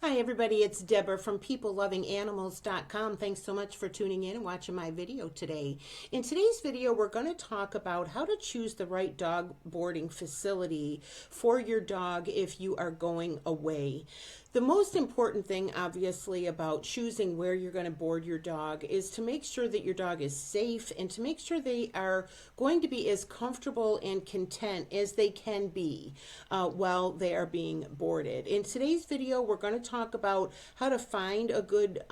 Hi everybody, it's Deborah from PeopleLovingAnimals.com. Thanks so much for tuning in and watching my video today. In today's video, we're going to talk about how to choose the right dog boarding facility for your dog if you are going away. The most important thing, obviously, about choosing where you're going to board your dog is to make sure that your dog is safe and to make sure they are going to be as comfortable and content as they can be while they are being boarded. In today's video, we're going to talk about how to find a good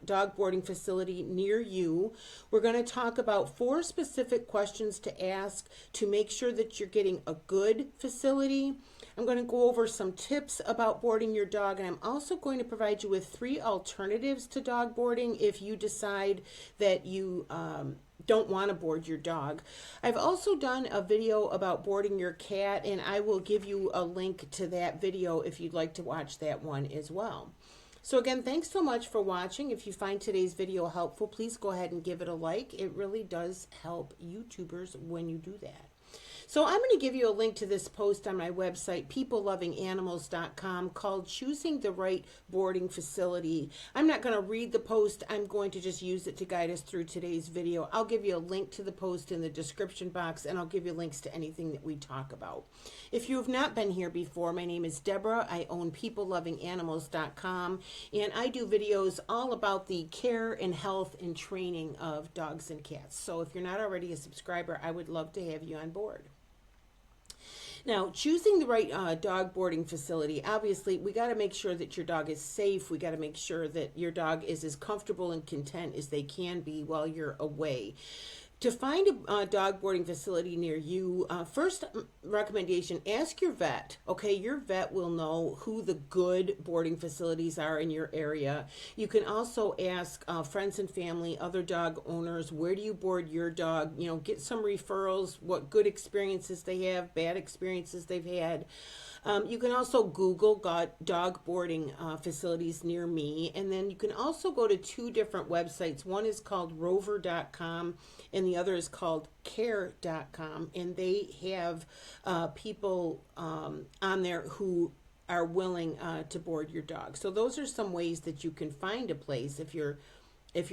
dog boarding facility near you. We're going to talk about 4 specific questions to ask to make sure that you're getting a good facility. I'm going to go over some tips about boarding your dog, and I'm also going to provide you with 3 alternatives to dog boarding if you decide that you don't want to board your dog. I've also done a video about boarding your cat, and I will give you a link to that video if you'd like to watch that one as well. So again, thanks so much for watching. If you find today's video helpful, please go ahead and give it a like. It really does help YouTubers when you do that. So I'm going to give you a link to this post on my website, PeopleLovingAnimals.com, called Choosing the Right Boarding Facility. I'm not going to read the post. I'm going to just use it to guide us through today's video. I'll give you a link to the post in the description box, and I'll give you links to anything that we talk about. If you have not been here before, my name is Deborah. I own PeopleLovingAnimals.com, and I do videos all about the care and health and training of dogs and cats. So if you're not already a subscriber, I would love to have you on board. Now, choosing the right dog boarding facility, obviously, we got to make sure that your dog is safe. We got to make sure that your dog is as comfortable and content as they can be while you're away. To find a dog boarding facility near you, first recommendation, ask your vet. Okay, your vet will know who the good boarding facilities are in your area. You can also ask friends and family, other dog owners, where do you board your dog? You know, get some referrals, what good experiences they have, bad experiences they've had. You can also Google dog boarding facilities near me, and then you can also go to 2 different websites. One is called rover.com and the other is called care.com, and they have people on there who are willing to board your dog. So those are some ways that you can find a place if you're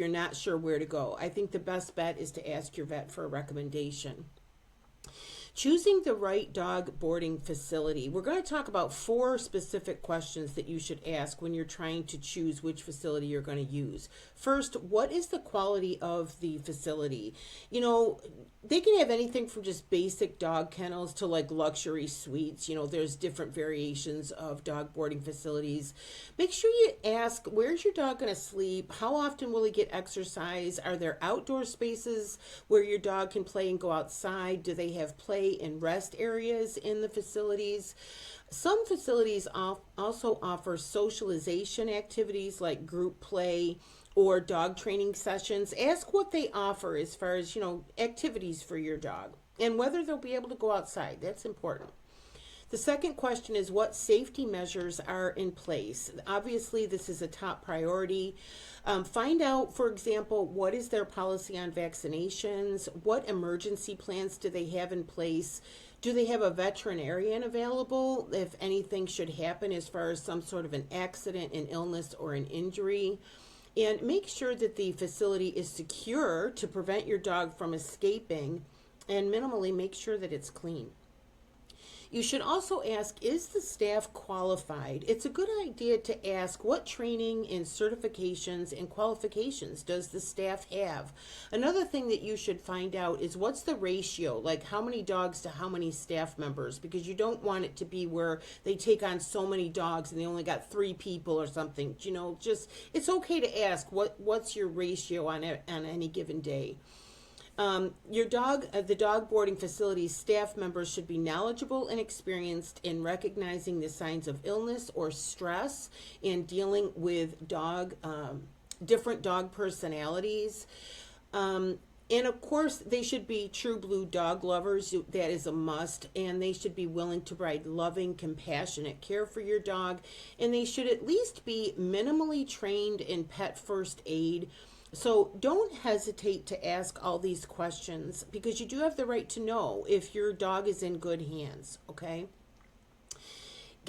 not sure where to go. I think the best bet is to ask your vet for a recommendation. Choosing the right dog boarding facility. We're going to talk about 4 specific questions that you should ask when you're trying to choose which facility you're going to use. First, what is the quality of the facility? You know, they can have anything from just basic dog kennels to like luxury suites. You know, there's different variations of dog boarding facilities. Make sure you ask, where's your dog going to sleep? How often will he get exercise? Are there outdoor spaces where your dog can play and go outside? Do they have play and rest areas in the facilities? Some facilities also offer socialization activities like group play or dog training sessions. Ask what they offer as far as, you know, activities for your dog and whether they'll be able to go outside. That's important. The second question is, what safety measures are in place? Obviously, this is a top priority. Find out, for example, what is their policy on vaccinations? What emergency plans do they have in place? Do they have a veterinarian available if anything should happen as far as some sort of an accident, an illness, or an injury? And make sure that the facility is secure to prevent your dog from escaping, and minimally make sure that it's clean. You should also ask, is the staff qualified? It's a good idea to ask, what training and certifications and qualifications does the staff have? Another thing that you should find out is, what's the ratio, like how many dogs to how many staff members, because you don't want it to be where they take on so many dogs and they only got 3 people or something. You know, just, it's okay to ask what's your ratio on any given day. The dog boarding facility's staff members should be knowledgeable and experienced in recognizing the signs of illness or stress and dealing with different dog personalities. And of course, they should be true blue dog lovers. That is a must. And they should be willing to provide loving, compassionate care for your dog. And they should at least be minimally trained in pet first aid. So don't hesitate to ask all these questions, because you do have the right to know if your dog is in good hands, okay?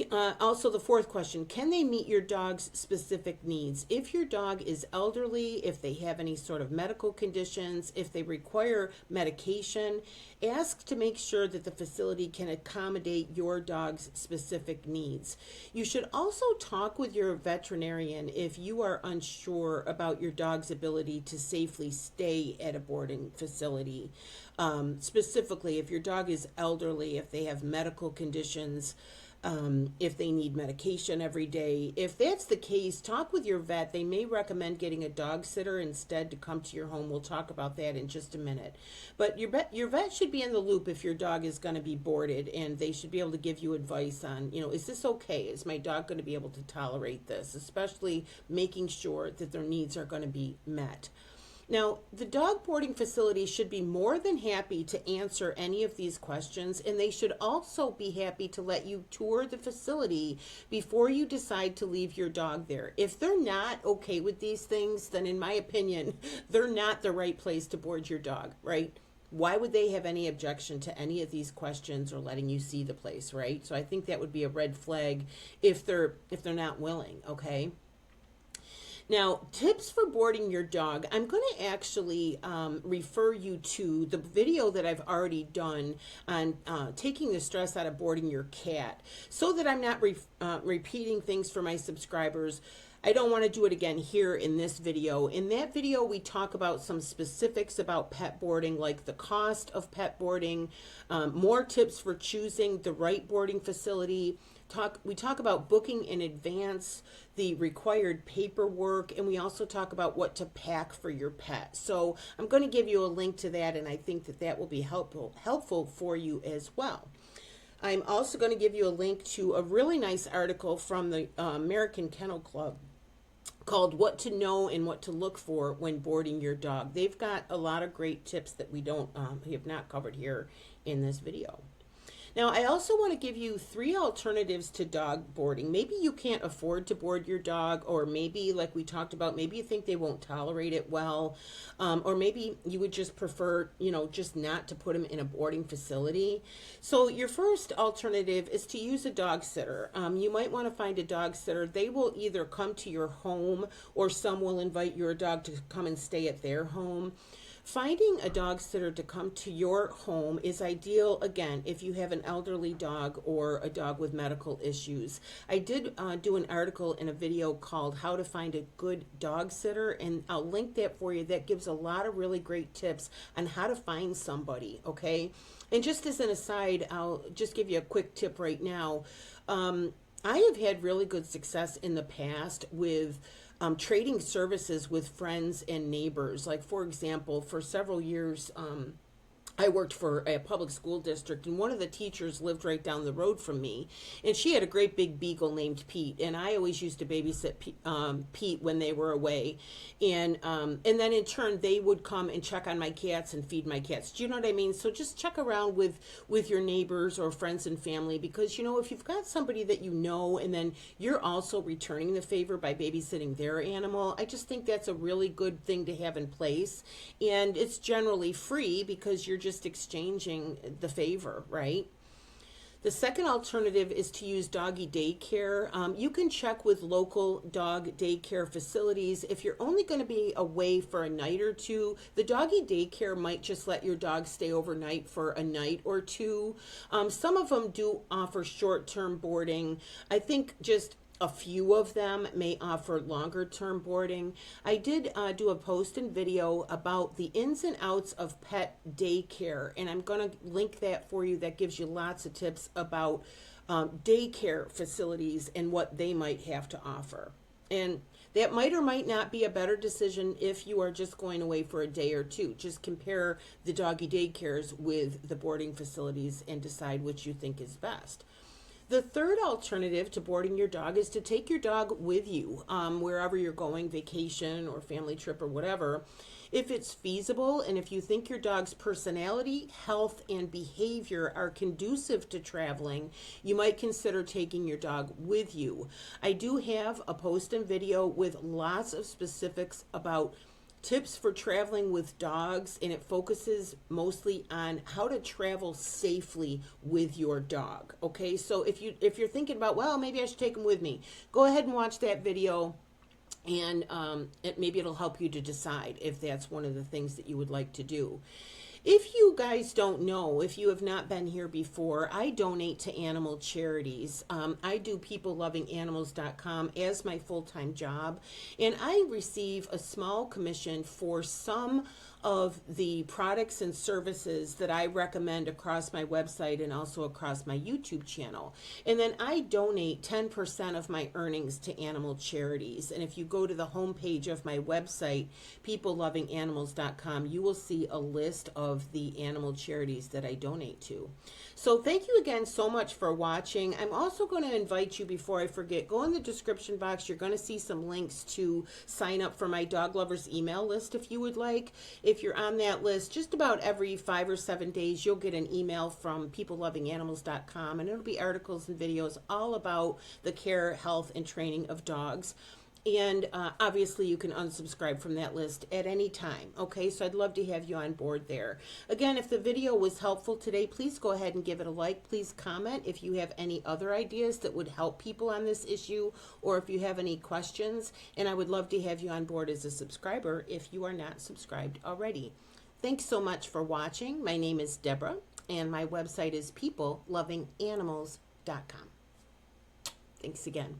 Also, the fourth question, can they meet your dog's specific needs? If your dog is elderly, if they have any sort of medical conditions, if they require medication, ask to make sure that the facility can accommodate your dog's specific needs. You should also talk with your veterinarian if you are unsure about your dog's ability to safely stay at a boarding facility. Specifically, if your dog is elderly, if they have medical conditions, if they need medication every day. If that's the case, talk with your vet. They may recommend getting a dog sitter instead to come to your home. We'll talk about that in just a minute. But your vet should be in the loop if your dog is going to be boarded, and they should be able to give you advice on, is this okay? Is my dog going to be able to tolerate this? Especially making sure that their needs are going to be met. Now, the dog boarding facility should be more than happy to answer any of these questions, and they should also be happy to let you tour the facility before you decide to leave your dog there. If they're not okay with these things, then in my opinion, they're not the right place to board your dog, right? Why would they have any objection to any of these questions or letting you see the place, right? So I think that would be a red flag if they're not willing, okay? Now, tips for boarding your dog. I'm going to actually refer you to the video that I've already done on taking the stress out of boarding your cat, so that I'm not repeating things for my subscribers. I don't want to do it again here in this video. In that video, we talk about some specifics about pet boarding, like the cost of pet boarding, more tips for choosing the right boarding facility. We talk about booking in advance, the required paperwork, and we also talk about what to pack for your pet. So I'm going to give you a link to that, and I think that will be helpful for you as well. I'm also going to give you a link to a really nice article from the American Kennel Club called What to Know and What to Look For When Boarding Your Dog. They've got a lot of great tips that we have not covered here in this video. Now, I also want to give you 3 alternatives to dog boarding. Maybe you can't afford to board your dog, or maybe, like we talked about, maybe you think they won't tolerate it well, or maybe you would just prefer, just not to put them in a boarding facility. So your first alternative is to use a dog sitter. You might want to find a dog sitter. They will either come to your home, or some will invite your dog to come and stay at their home. Finding a dog sitter to come to your home is ideal, again, if you have an elderly dog or a dog with medical issues. I did do an article in a video called How to Find a Good Dog Sitter, and I'll link that for you. That gives a lot of really great tips on how to find somebody, okay? And just as an aside, I'll just give you a quick tip right now. I have had really good success in the past with trading services with friends and neighbors. Like, for example, for several years, I worked for a public school district, and one of the teachers lived right down the road from me, and she had a great big beagle named Pete, and I always used to babysit Pete when they were away, and then in turn they would come and check on my cats and feed my cats. Do you know what I mean? So just check around with your neighbors or friends and family, because if you've got somebody that and then you're also returning the favor by babysitting their animal, I just think that's a really good thing to have in place, and it's generally free because you're just exchanging the favor, right? The second alternative is to use doggy daycare. You can check with local dog daycare facilities. If you're only going to be away for a night or two, the doggy daycare might just let your dog stay overnight for a night or two. Some of them do offer short-term boarding. I think just a few of them may offer longer term boarding. I did do a post and video about the ins and outs of pet daycare, and I'm going to link that for you. That gives you lots of tips about daycare facilities and what they might have to offer. And that might or might not be a better decision if you are just going away for a day or two. Just compare the doggy daycares with the boarding facilities and decide which you think is best. The third alternative to boarding your dog is to take your dog with you wherever you're going, vacation or family trip or whatever. If it's feasible, and if you think your dog's personality, health, and behavior are conducive to traveling, you might consider taking your dog with you. I do have a post and video with lots of specifics about tips for traveling with dogs, and it focuses mostly on how to travel safely with your dog. Okay, so if you're thinking about, well, maybe I should take him with me, go ahead and watch that video, and maybe it'll help you to decide if that's one of the things that you would like to do. If you guys don't know, if you have not been here before, I donate to animal charities. I do peoplelovinganimals.com as my full-time job, and I receive a small commission for some of the products and services that I recommend across my website and also across my YouTube channel. And then I donate 10% of my earnings to animal charities. And if you go to the homepage of my website, peoplelovinganimals.com, you will see a list of the animal charities that I donate to. So thank you again so much for watching. I'm also going to invite you, before I forget, go in the description box. You're going to see some links to sign up for my Dog Lovers email list if you would like. If you're on that list, just about every 5 or 7 days, you'll get an email from peoplelovinganimals.com, and it'll be articles and videos all about the care, health, and training of dogs. And obviously you can unsubscribe from that list at any time. Okay, so I'd love to have you on board there. Again, if the video was helpful today, please go ahead and give it a like. Please comment if you have any other ideas that would help people on this issue, or if you have any questions. And I would love to have you on board as a subscriber if you are not subscribed already. Thanks so much for watching. My name is Deborah, and my website is peoplelovinganimals.com. Thanks again.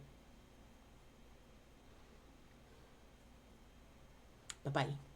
Bye-bye.